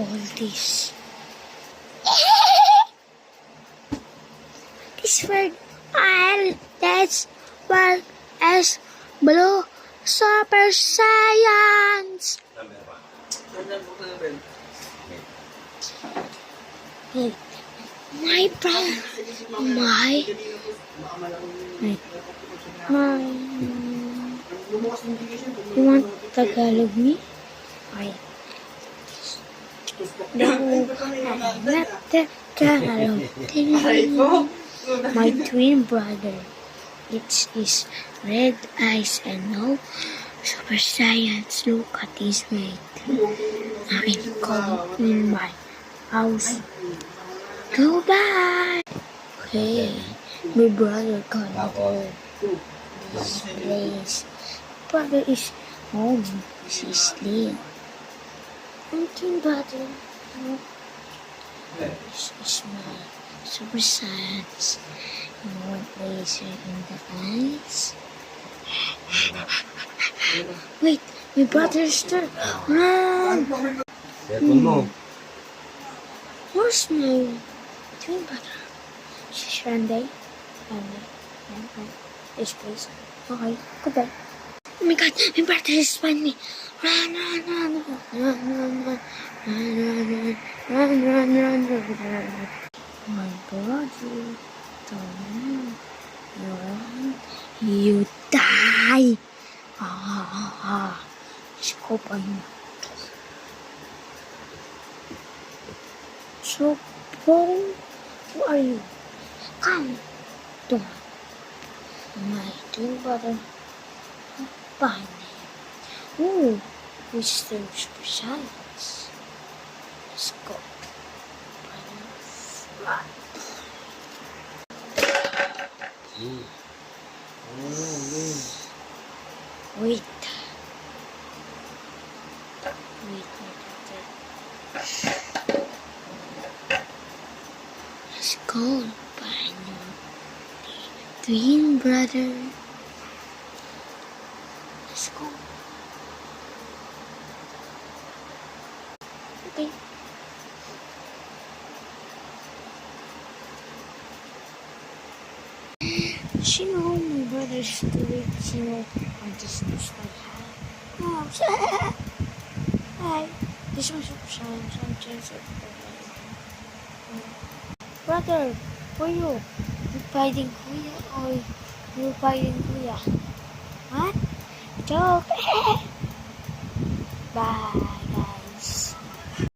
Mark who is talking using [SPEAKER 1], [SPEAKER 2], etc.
[SPEAKER 1] call this? This word L, that's what as blue super science. Hey, my brother, you want Tagalog me? No, I'm not Tagalog. My twin brother. It is red eyes and no super science. Look at his weight. I will go in my house. Goodbye. Okay, my brother gonna go this place. Brother is home. She's asleep. My twin brother. This is my super science. You want laser in the eyes? Wait, my brother's there. Run! Where's my twin brother? She's Randy. This place. Okay, goodbye. Oh my god, my brother is funny. Run, run, run, run, run, run, run, run, run, run, run, run. My brother, don't run, you die. Let's go by now. So, who are you? Come to my twin brother. Behind me. Ooh, we still super science. Let's go. Wait. Let's go. Behind you. Twin brother. Let's go. Okay. You know, my brother's doing, you know, I just like, hi. Hi. This is my super science. I'm Jason. Brother, who are you? You fighting Kuya or you fighting Kuya? What? Joke. Bye.